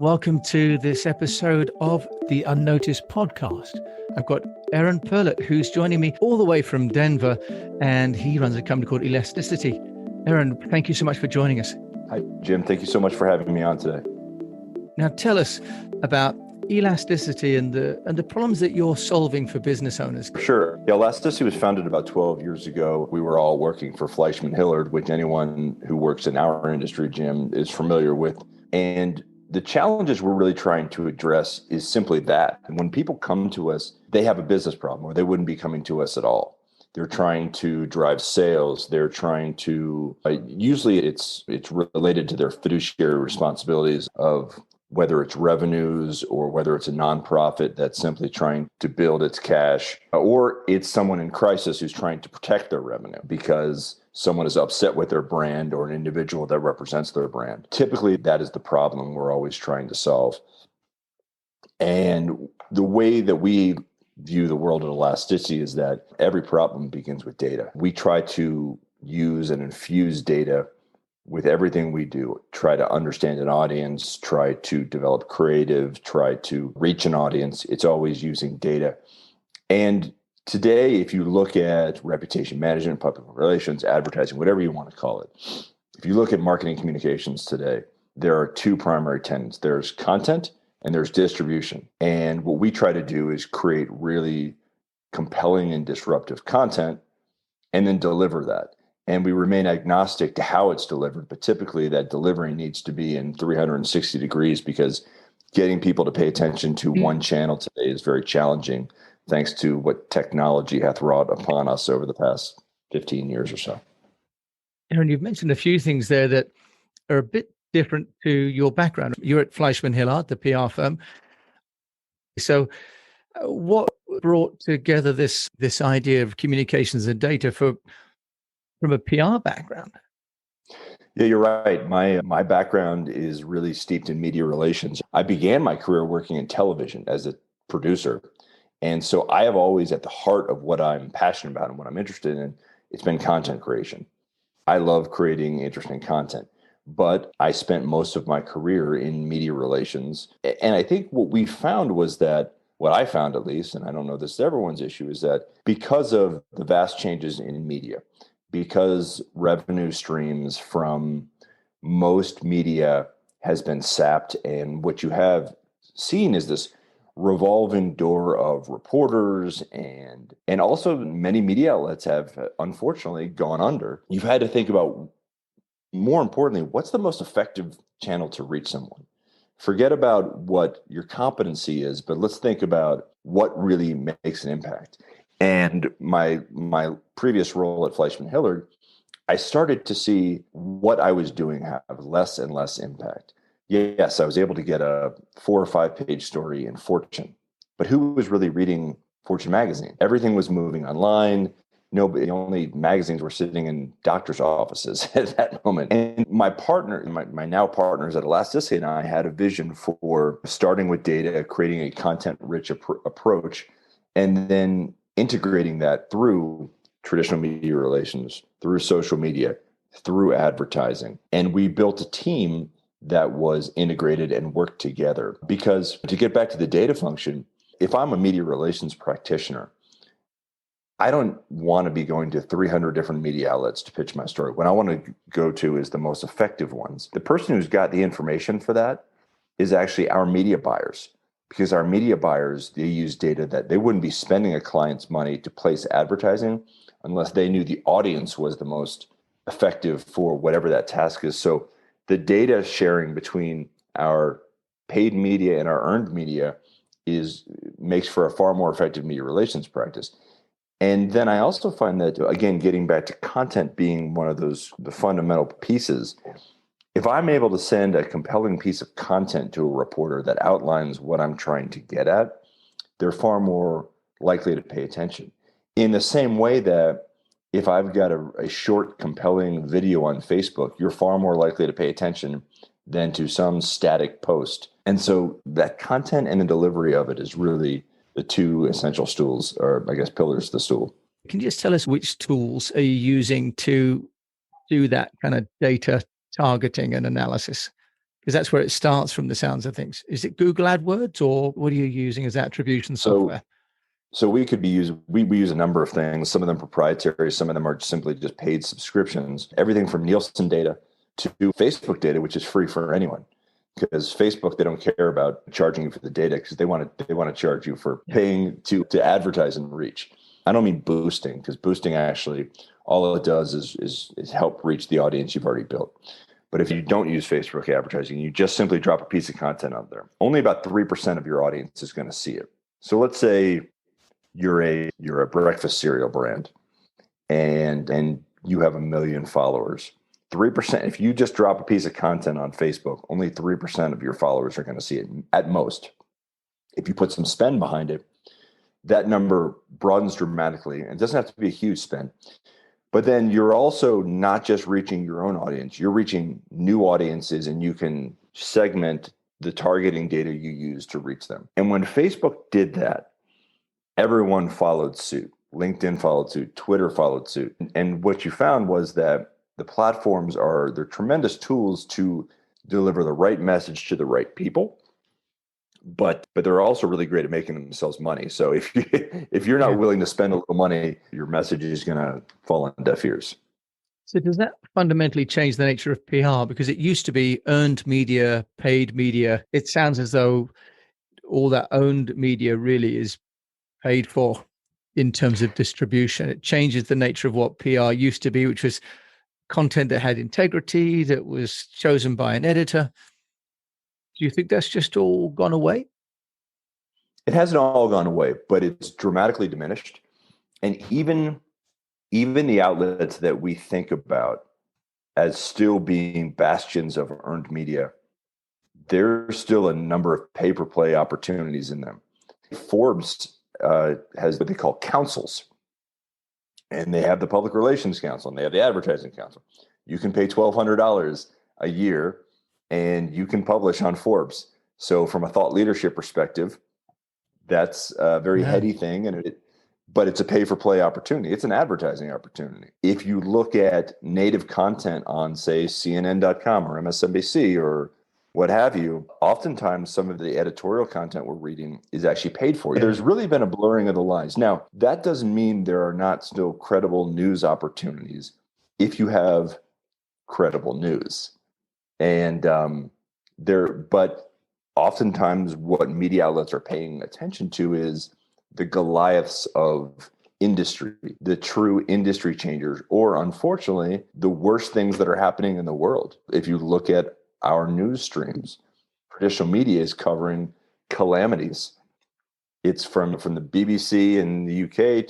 Welcome to this episode of the Unnoticed Podcast. I've got Aaron Perlut, who's joining me all the way from Denver, and he runs a company called Elasticity. Aaron, thank you so much for joining us. Hi, Jim. Thank you so much for having me on today. Now, tell us about elasticity and the problems that you're solving for business owners. Sure. Elasticity was founded about 12 years ago. We were all working for Fleishman Hillard, which anyone who works in our industry, Jim, is familiar with. And the challenges we're really trying to address is simply that. And when people come to us, they have a business problem or they wouldn't be coming to us at all. They're trying to drive sales. They're trying to, usually it's related to their fiduciary responsibilities of whether it's revenues or whether it's a nonprofit that's simply trying to build its cash, or it's someone in crisis who's trying to protect their revenue because someone is upset with their brand or an individual that represents their brand. Typically, that is the problem we're always trying to solve. And the way that we view the world of elasticity is that every problem begins with data. We try to use and infuse data with everything we do, try to understand an audience, try to develop creative, try to reach an audience. It's always using data. And today, if you look at reputation management, public relations, advertising, whatever you want to call it, if you look at marketing communications today, there are two primary tenets. There's content and there's distribution. And what we try to do is create really compelling and disruptive content and then deliver that. And we remain agnostic to how it's delivered, but typically that delivery needs to be in 360 degrees because getting people to pay attention to one channel today is very challenging, thanks to what technology hath wrought upon us over the past 15 years or so. Aaron, you've mentioned a few things there that are a bit different to your background. You're at Fleishman Hillard, the PR firm. So what brought together this idea of communications and data from a PR background? Yeah, you're right. My background is really steeped in media relations. I began my career working in television as a producer. And so I have always at the heart of what I'm passionate about and what I'm interested in, it's been content creation. I love creating interesting content, but I spent most of my career in media relations. And I think what we found was that, what I found at least, and I don't know this is everyone's issue, is that because of the vast changes in media, because revenue streams from most media has been sapped, and what you have seen is this revolving door of reporters and also many media outlets have unfortunately gone under. You've had to think about, more importantly, what's the most effective channel to reach someone? Forget about what your competency is, but let's think about what really makes an impact. And my previous role at Fleishman Hillard, I started to see what I was doing have less and less impact. Yes, I was able to get a 4 or 5 page story in Fortune, but who was really reading Fortune magazine? Everything was moving online. Nobody, the only magazines were sitting in doctors' offices at that moment. And my partner, my now partners at Elasticity and I had a vision for starting with data, creating a content-rich approach, and then integrating that through traditional media relations, through social media, through advertising. And we built a team that was integrated and worked together. Because to get back to the data function, if I'm a media relations practitioner, I don't want to be going to 300 different media outlets to pitch my story. What I want to go to is the most effective ones. The person who's got the information for that is actually our media buyers. Because our media buyers, they use data that they wouldn't be spending a client's money to place advertising unless they knew the audience was the most effective for whatever that task is. So the data sharing between our paid media and our earned media makes for a far more effective media relations practice. And then I also find that, again, getting back to content being one of the fundamental pieces, if I'm able to send a compelling piece of content to a reporter that outlines what I'm trying to get at, they're far more likely to pay attention. In the same way that if I've got a short, compelling video on Facebook, you're far more likely to pay attention than to some static post. And so that content and the delivery of it is really the two essential stools, or I guess pillars of the stool. Can you just tell us which tools are you using to do that kind of data targeting and analysis? Because that's where it starts from the sounds of things. Is it Google AdWords, or what are you using as attribution software? So we use a number of things, some of them proprietary, some of them are simply just paid subscriptions, everything from Nielsen data to Facebook data, which is free for anyone. Because Facebook, they don't care about charging you for the data, because they want to charge you for paying to advertise and reach. I don't mean boosting, because boosting actually, all it does is help reach the audience you've already built. But if you don't use Facebook advertising, you just simply drop a piece of content out there, only about 3% of your audience is going to see it. So let's say you're a breakfast cereal brand and you have 1 million followers. 3%, if you just drop a piece of content on Facebook, only 3% of your followers are going to see it at most. If you put some spend behind it, that number broadens dramatically. And it doesn't have to be a huge spend. But then you're also not just reaching your own audience, you're reaching new audiences, and you can segment the targeting data you use to reach them. And when Facebook did that, everyone followed suit. LinkedIn followed suit, Twitter followed suit. And what you found was that the platforms they're tremendous tools to deliver the right message to the right people. But they're also really great at making themselves money. So if you're not willing to spend a little money, your message is going to fall on deaf ears. So does that fundamentally change the nature of PR? Because it used to be earned media, paid media. It sounds as though all that owned media really is paid for in terms of distribution. It changes the nature of what PR used to be, which was content that had integrity, that was chosen by an editor. Do you think that's just all gone away? It hasn't all gone away, but it's dramatically diminished. And even the outlets that we think about as still being bastions of earned media, there's still a number of pay-per-play opportunities in them. Forbes has what they call councils, and they have the public relations council, and they have the advertising council. You can pay $1,200 a year, and you can publish on Forbes. So from a thought leadership perspective, that's a very heady thing, but it's a pay-for-play opportunity. It's an advertising opportunity. If you look at native content on, say, CNN.com or MSNBC or what have you, oftentimes some of the editorial content we're reading is actually paid for. There's really been a blurring of the lines. Now, that doesn't mean there are not still credible news opportunities if you have credible news. And but oftentimes what media outlets are paying attention to is the Goliaths of industry, the true industry changers, or unfortunately, the worst things that are happening in the world. If you look at our news streams, traditional media is covering calamities. It's from the BBC in the UK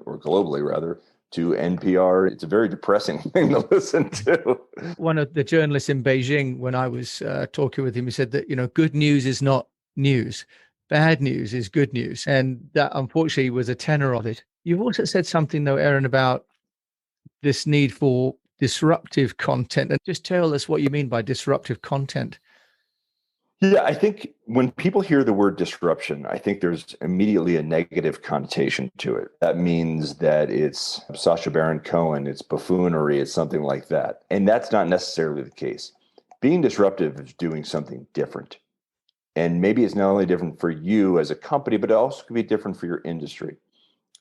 or globally rather, to NPR. It's a very depressing thing to listen to. One of the journalists in Beijing, when I was talking with him, he said that, good news is not news. Bad news is good news. And that unfortunately was a tenor of it. You've also said something though, Aaron, about this need for disruptive content. And just tell us what you mean by disruptive content. Yeah, I think when people hear the word disruption, I think there's immediately a negative connotation to it. That means that it's Sacha Baron Cohen, it's buffoonery, it's something like that. And that's not necessarily the case. Being disruptive is doing something different. And maybe it's not only different for you as a company, but it also could be different for your industry.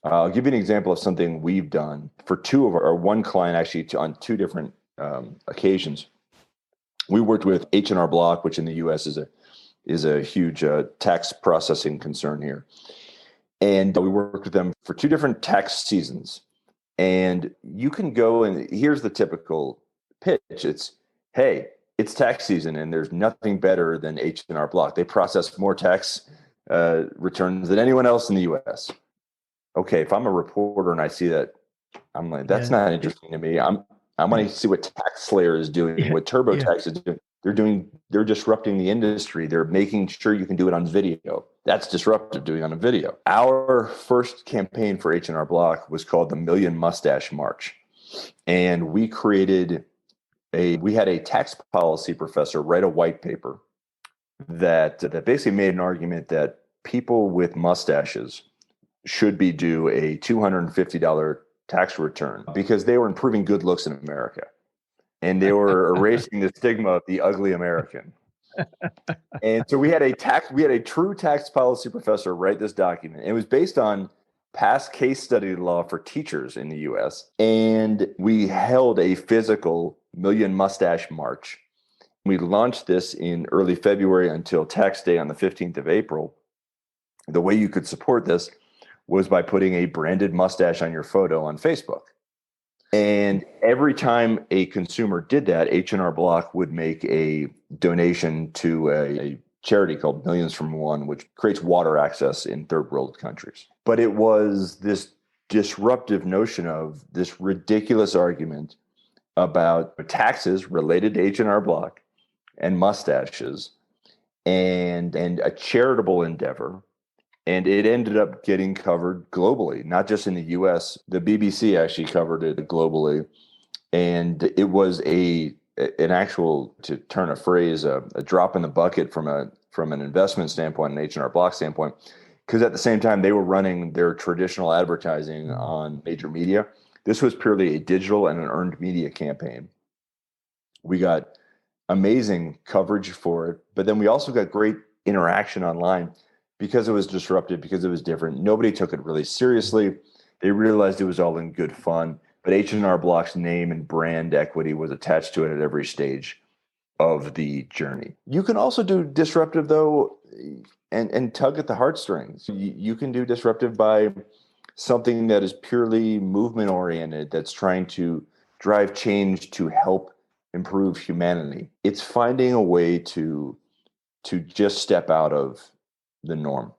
I'll give you an example of something we've done for one client actually on two different occasions. We worked with H&R Block, which in the U.S. is a huge tax processing concern here. And we worked with them for two different tax seasons. And you can go and here's the typical pitch. It's, hey, it's tax season and there's nothing better than H&R Block. They process more tax returns than anyone else in the U.S. Okay, if I'm a reporter and I see that, I'm like, that's not interesting to me. I want to see what TaxSlayer is doing, what TurboTax is doing. They're disrupting the industry. They're making sure you can do it on video. That's disruptive, doing it on a video. Our first campaign for H&R Block was called the Million Mustache March. And we had a tax policy professor write a white paper that basically made an argument that people with mustaches should be due a $250 tax return because they were improving good looks in America. And they were erasing the stigma of the ugly American. And so we had a true tax policy professor write this document. It was based on past case study law for teachers in the US. And we held a physical Million Mustache March. We launched this in early February until tax day on the 15th of April. The way you could support this was by putting a branded mustache on your photo on Facebook. And every time a consumer did that, H&R Block would make a donation to a charity called Millions from One, which creates water access in third world countries. But it was this disruptive notion of this ridiculous argument about taxes related to H&R Block and mustaches and a charitable endeavor. And it ended up getting covered globally, not just in the US. The BBC actually covered it globally. And it was an actual, to turn a phrase, a drop in the bucket from an investment standpoint, an H&R Block standpoint, because at the same time they were running their traditional advertising on major media. This was purely a digital and an earned media campaign. We got amazing coverage for it, but then we also got great interaction online because it was disruptive, because it was different. Nobody took it really seriously. They realized it was all in good fun, but H&R Block's name and brand equity was attached to it at every stage of the journey. You can also do disruptive, though, and tug at the heartstrings. You can do disruptive by something that is purely movement oriented, that's trying to drive change to help improve humanity. It's finding a way to just step out of the norm.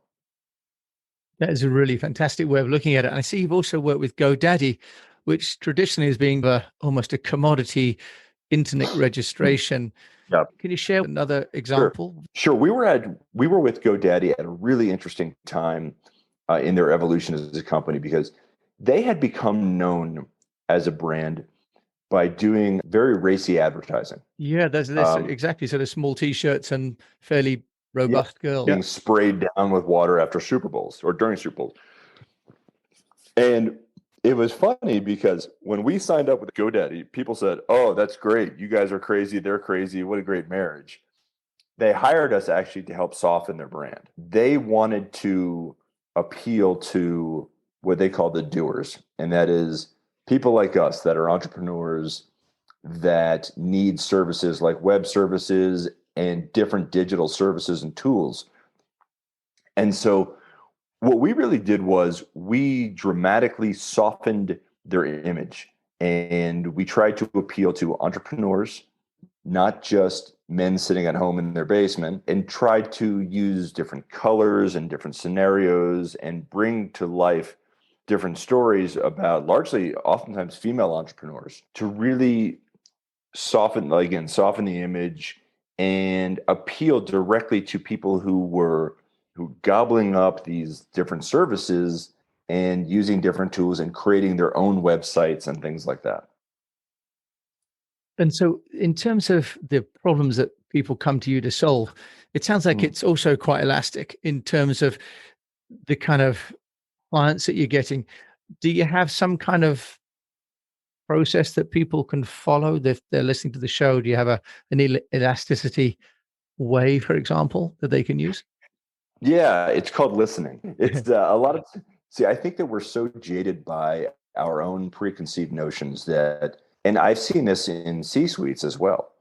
That is a really fantastic way of looking at it. And I see you've also worked with GoDaddy, which traditionally is being almost a commodity internic registration. Yeah. Can you share another example? Sure. We were with GoDaddy at a really interesting time in their evolution as a company, because they had become known as a brand by doing very racy advertising. Yeah, there's exactly. So there's small T-shirts and fairly robust girls being sprayed down with water after Super Bowls or during Super Bowls. And it was funny because when we signed up with GoDaddy, people said, "Oh, that's great. You guys are crazy. They're crazy. What a great marriage." They hired us actually to help soften their brand. They wanted to appeal to what they call the doers. And that is people like us that are entrepreneurs that need services like web services and different digital services and tools. And so what we really did was we dramatically softened their image, and we tried to appeal to entrepreneurs, not just men sitting at home in their basement, and tried to use different colors and different scenarios and bring to life different stories about largely oftentimes female entrepreneurs to really soften the image and appeal directly to people who gobbling up these different services and using different tools and creating their own websites and things like that. And so in terms of the problems that people come to you to solve, it sounds like it's also quite elastic in terms of the kind of clients that you're getting. Do you have some kind of process that people can follow if they're listening to the show? Do you have an elasticity way, for example, that they can use? Yeah, it's called listening. It's I think that we're so jaded by our own preconceived notions and I've seen this in C-suites as well,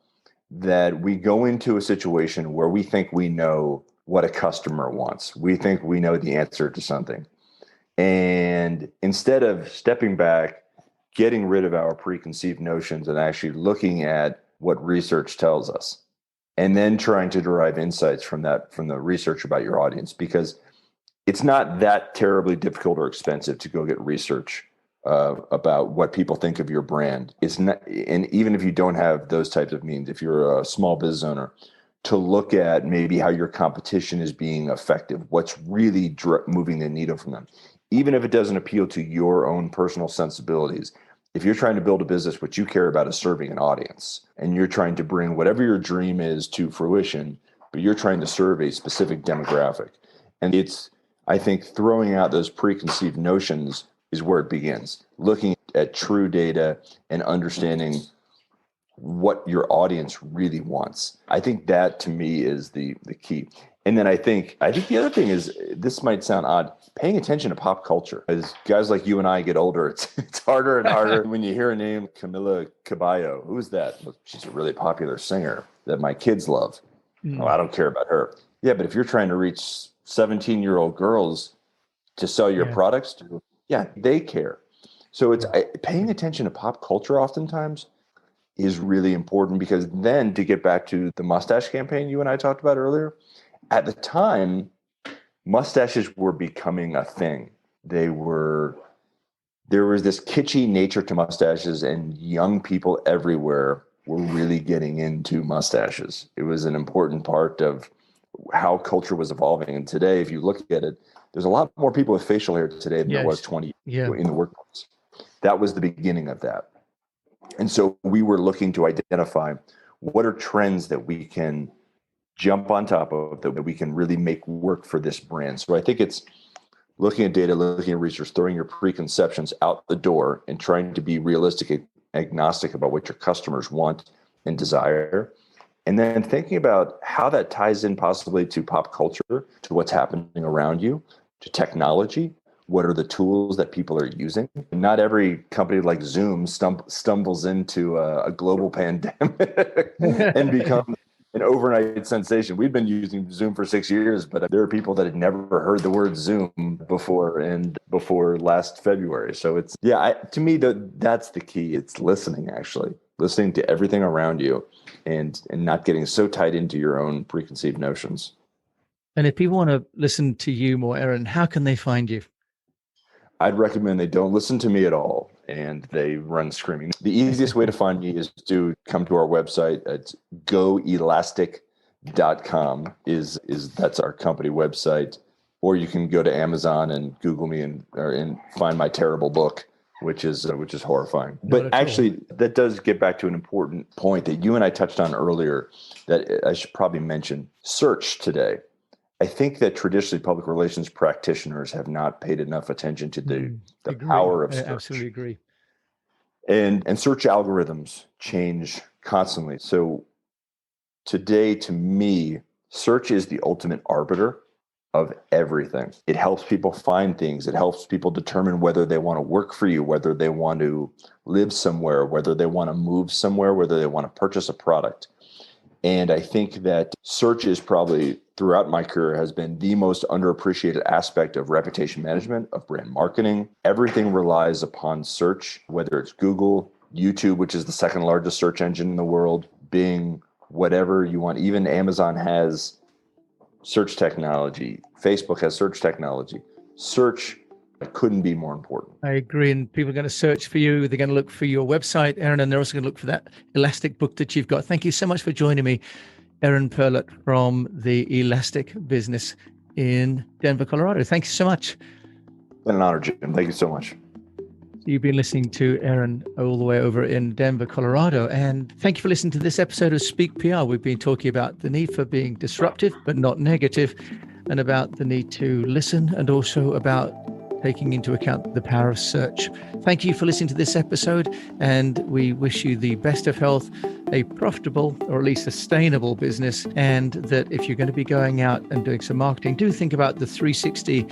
that we go into a situation where we think we know what a customer wants. We think we know the answer to something. And instead of stepping back, getting rid of our preconceived notions and actually looking at what research tells us, and then trying to derive insights from the research about your audience, because it's not that terribly difficult or expensive to go get research about what people think of your brand. It's not, and even if you don't have those types of means, if you're a small business owner, to look at maybe how your competition is being effective, what's really moving the needle from them, even if it doesn't appeal to your own personal sensibilities. If you're trying to build a business, what you care about is serving an audience, and you're trying to bring whatever your dream is to fruition, but you're trying to serve a specific demographic. And I think throwing out those preconceived notions is where it begins. Looking at true data and understanding what your audience really wants. I think that to me is the key. And then I think the other thing is, this might sound odd, paying attention to pop culture. As guys like you and I get older, it's harder and harder. When you hear a name, Camila Cabello, who's that? Well, she's a really popular singer that my kids love. Oh, I don't care about her. Yeah, but if you're trying to reach 17-year-old girls to sell your products to, they care. So it's paying attention to pop culture oftentimes is really important, because then, to get back to the mustache campaign you and I talked about earlier, at the time, mustaches were becoming a thing. There was this kitschy nature to mustaches, and young people everywhere were really getting into mustaches. It was an important part of how culture was evolving. And today, if you look at it, there's a lot more people with facial hair today than there was 20 years ago in the workplace. That was the beginning of that. And so we were looking to identify what are trends that we can jump on top of, that we can really make work for this brand. So I think it's looking at data, looking at research, throwing your preconceptions out the door, and trying to be realistic, agnostic about what your customers want and desire. And then thinking about how that ties in possibly to pop culture, to what's happening around you, to technology. What are the tools that people are using? Not every company like Zoom stumbles into a global pandemic and becomes an overnight sensation. We've been using Zoom for 6 years, but there are people that had never heard the word Zoom before last February. So it's, to me, that's the key. It's listening, actually. Listening to everything around you and not getting so tied into your own preconceived notions. And if people want to listen to you more, Aaron, how can they find you? I'd recommend they don't listen to me at all and they run screaming. The easiest way to find me is to come to our website. It's goelastic.com that's our company website. Or you can go to Amazon and Google me and find my terrible book, which is horrifying. But actually, that does get back to an important point that you and I touched on earlier that I should probably mention. Search today. I think that traditionally public relations practitioners have not paid enough attention to the power of search. I absolutely agree. And search algorithms change constantly. So today, to me, search is the ultimate arbiter of everything. It helps people find things. It helps people determine whether they want to work for you, whether they want to live somewhere, whether they want to move somewhere, whether they want to purchase a product. And I think that search is probably, throughout my career, has been the most underappreciated aspect of reputation management, of brand marketing. Everything relies upon search, whether it's Google, YouTube, which is the second largest search engine in the world, Bing, whatever you want. Even Amazon has search technology. Facebook has search technology. Search couldn't be more important. I agree. And people are going to search for you. They're going to look for your website, Aaron, and they're also going to look for that Elastic book that you've got. Thank you so much for joining me, Aaron Perlut from the Elastic business in Denver, Colorado. Thank you so much. It's been an honor, Jim. Thank you so much. You've been listening to Aaron all the way over in Denver, Colorado. And thank you for listening to this episode of Speak PR. We've been talking about the need for being disruptive, but not negative, and about the need to listen, and also about taking into account the power of search. Thank you for listening to this episode, and we wish you the best of health, a profitable or at least sustainable business, and that if you're going to be going out and doing some marketing, do think about the 360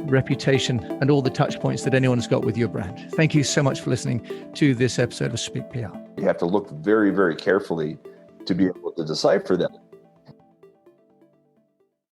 reputation and all the touch points that anyone's got with your brand. Thank you so much for listening to this episode of Speak PR. You have to look very, very carefully to be able to decipher that.